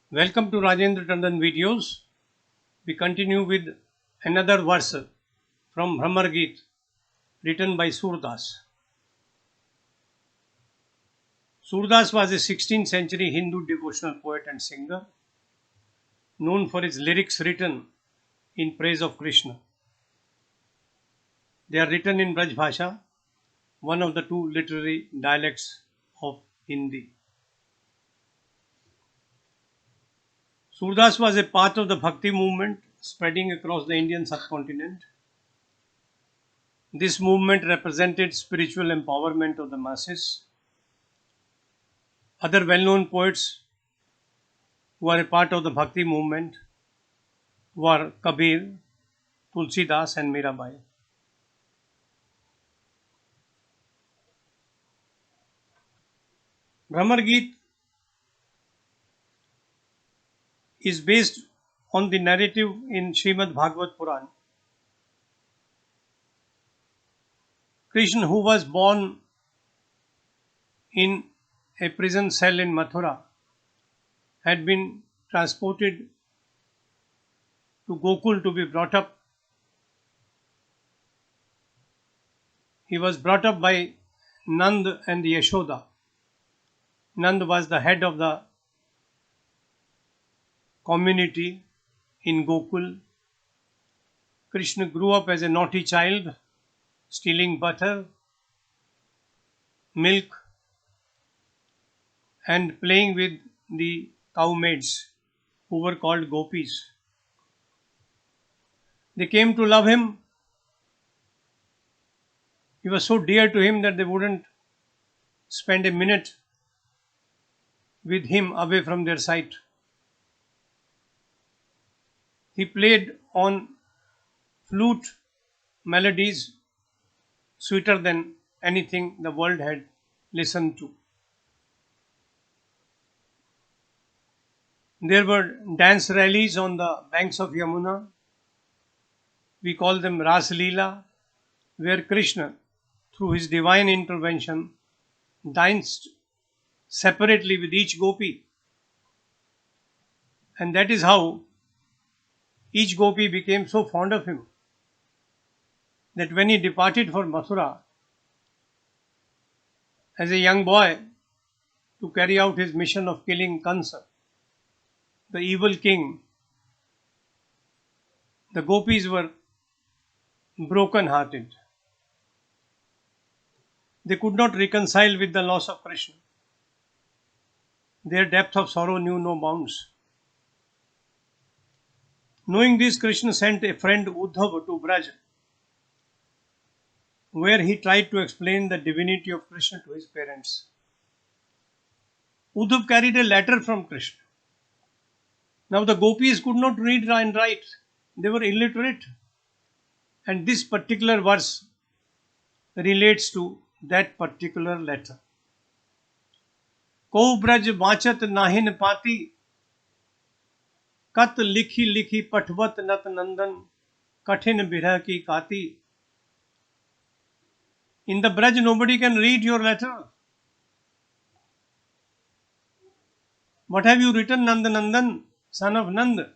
Welcome to Rajendra Tandon videos. We continue with another verse from Brahmar Geet written by Surdas. Surdas was a 16th century Hindu devotional poet and singer known for his lyrics written in praise of Krishna. They are written in Braj Bhasha, one of the two literary dialects of Hindi. Surdas was a part of the Bhakti movement spreading across the Indian subcontinent. This movement represented spiritual empowerment of the masses. Other well-known poets who are a part of the Bhakti movement were Kabir, Tulsidas and Mirabai. Brahmar Geet is based on the narrative in Srimad Bhagavad Puran. Krishna, who was born in a prison cell in Mathura, had been transported to Gokul to be brought up. He was brought up by Nand and Yashoda. Nand was the head of the community in Gokul. Krishna grew up as a naughty child, stealing butter, milk, and playing with the cow maids who were called gopis. They came to love him. He was so dear to him that they wouldn't spend a minute with him away from their sight. He played on flute melodies sweeter than anything the world had listened to. There were dance rallies on the banks of Yamuna. We call them Ras Leela, where Krishna, through his divine intervention, danced separately with each gopi. And that is how each gopi became so fond of him that when he departed for Mathura as a young boy to carry out his mission of killing Kansa, the evil king, the gopis were broken hearted. They could not reconcile with the loss of Krishna. Their depth of sorrow knew no bounds. Knowing this, Krishna sent a friend Uddhav to Braj, where he tried to explain the divinity of Krishna to his parents. Uddhav carried a letter from Krishna. Now the gopis could not read and write. They were illiterate. And this particular verse relates to that particular letter. Ko braj bachat nahin pati, kat likhi likhi patvat nat nandan, kathin birah ki kati. In the Braj, nobody can read your letter. What have you written, Nandanandan, son of Nand?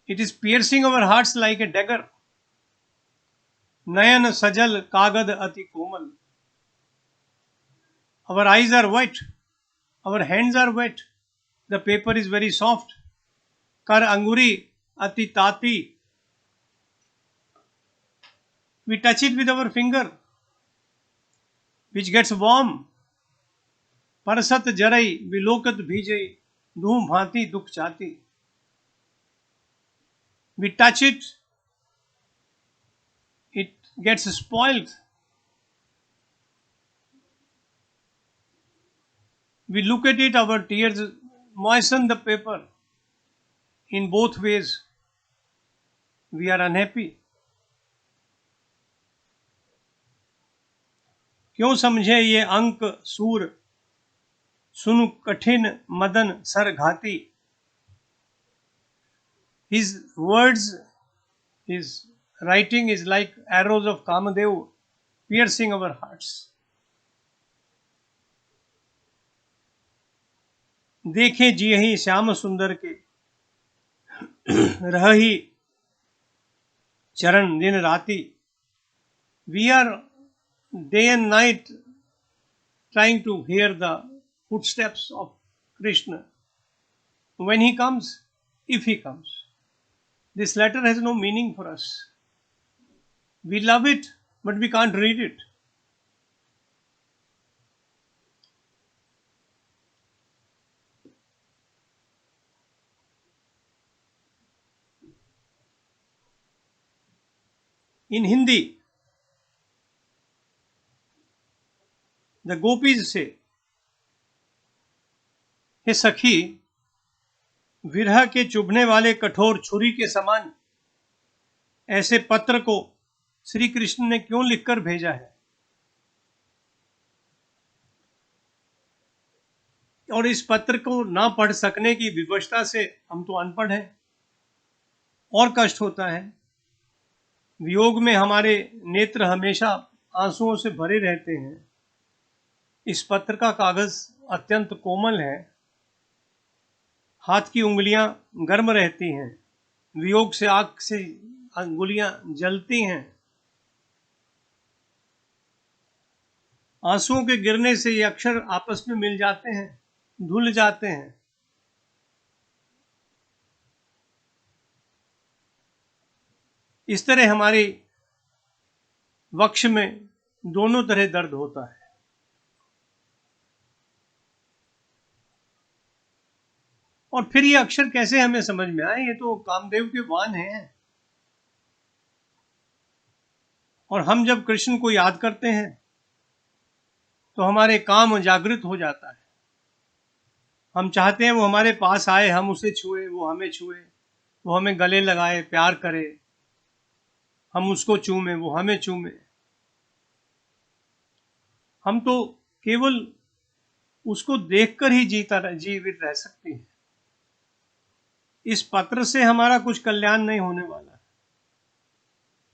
It is piercing our hearts like a dagger. Nayan sajal kagad ati komal. Our eyes are wet. Our hands are wet. The paper is very soft. Kar anguri ati tati. We touch it with our finger, which gets warm. Parasat jarai vilokat bhijai dhoom bhanti dukh chati. We touch it, it gets spoiled. We look at it, our tears moisten the paper. In both ways, we are unhappy. क्यों समझे ये अंक सूर, सुनु कठिन मदन सर घाती. His words, his writing is like arrows of Kamadev piercing our hearts. देखे जियहि श्याम सुंदर के, रहहि चरण दिन राति. We are day and night trying to hear the footsteps of Krishna. When he comes, if he comes, this letter has no meaning for us. We love it, but we can't read it. In Hindi, the gopis say, हे सखी, विरह के चुभने वाले कठोर छुरी के समान ऐसे पत्र को श्री कृष्ण ने क्यों लिखकर भेजा है? और इस पत्र को ना पढ़ सकने की विवशता से हम तो अनपढ़ हैं, और कष्ट होता है. वियोग में हमारे नेत्र हमेशा आंसुओं से भरे रहते हैं. इस पत्र का कागज अत्यंत कोमल है, हाथ की उंगलियां गर्म रहती हैं, वियोग से आंख से अंगुलियां जलती हैं. आंसुओं के गिरने से ये अक्षर आपस में मिल जाते हैं, धुल जाते हैं. इस तरह हमारी वक्ष में दोनों तरह दर्द होता है. और फिर ये अक्षर कैसे हमें समझ में आए? ये तो कामदेव के वाण हैं. और हम जब कृष्ण को याद करते हैं तो हमारे काम जागृत हो जाता है. हम चाहते हैं वो हमारे पास आए, हम उसे छुए, वो हमें छुए, वो हमें गले लगाए, प्यार करे, हम उसको चूमे, वो हमें चूमे. हम तो केवल उसको देखकर ही जीवित रह सकते हैं. इस पत्र से हमारा कुछ कल्याण नहीं होने वाला.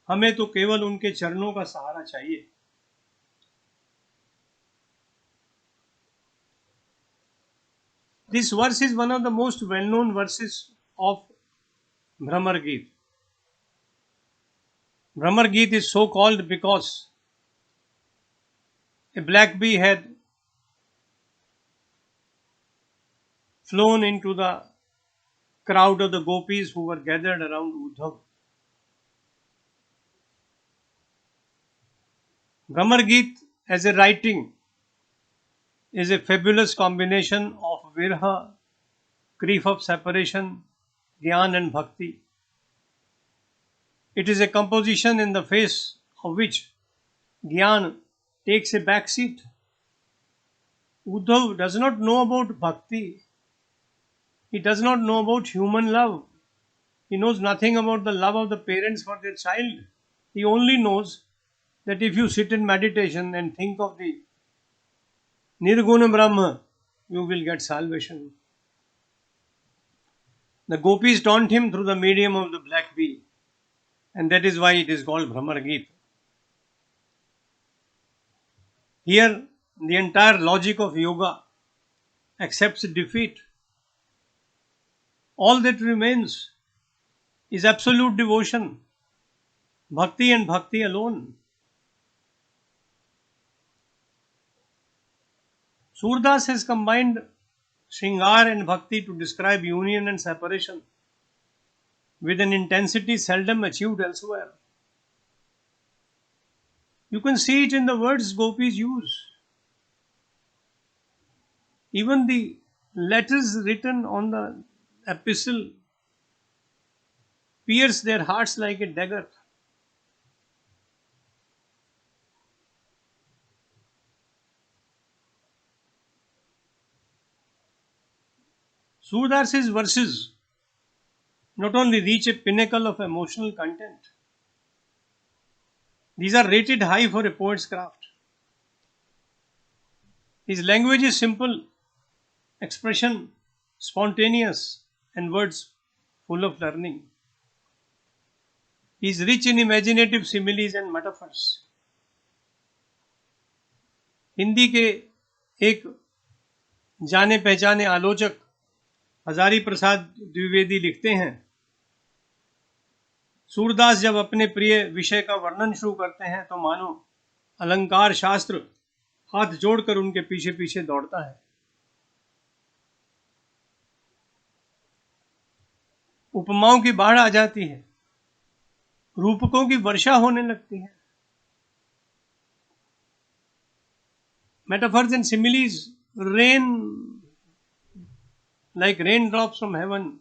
हमें तो केवल उनके चरणों का सहारा चाहिए. This verse is one of the most well-known verses of Bhramar Geet. Bhramar Geet is so called because a black bee had flown into the crowd of the gopis who were gathered around Uddhav. Bhramar Geet as a writing is a fabulous combination of virha, grief of separation, jnana and bhakti. It is a composition in the face of which jnana takes a back seat. Uddhav does not know about bhakti. He does not know about human love. He knows nothing about the love of the parents for their child. He only knows that if you sit in meditation and think of the Nirguna Brahma, you will get salvation. The gopis taunt him through the medium of the black bee, and that is why it is called Bhramar Geet. Here, the entire logic of yoga accepts defeat. All that remains is absolute devotion, bhakti and bhakti alone. Surdas has combined Shringar and Bhakti to describe union and separation with an intensity seldom achieved elsewhere. You can see it in the words gopis use. Even the letters written on the epistle pierce their hearts like a dagger. Surdas' verses not only reach a pinnacle of emotional content, these are rated high for a poet's craft. His language is simple, expression spontaneous, and words full of learning. He is rich in imaginative similes and metaphors. Hindi के एक जाने पहचाने आलोचक हजारी प्रसाद द्विवेदी लिखते हैं, सूरदास जब अपने प्रिय विषय का वर्णन शुरू करते हैं तो मानो अलंकार शास्त्र हाथ जोड़कर उनके पीछे पीछे दौड़ता है। उपमाओं की बाढ़ आ जाती है, रूपकों की वर्षा होने लगती है। Metaphors and similes rain like raindrops from heaven.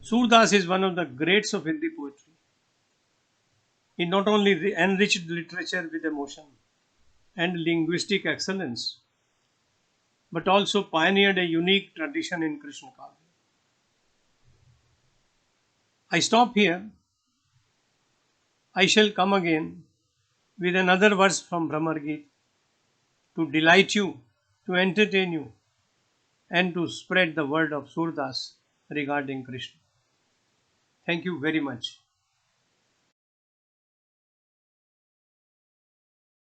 Surdas is one of the greats of Hindi poetry. He not only enriched literature with emotion and linguistic excellence, but also pioneered a unique tradition in Krishna Kavya. I stop here. I shall come again with another verse from Brahmar Geet to delight you, to entertain you, and to spread the word of Surdas regarding Krishna. Thank you very much.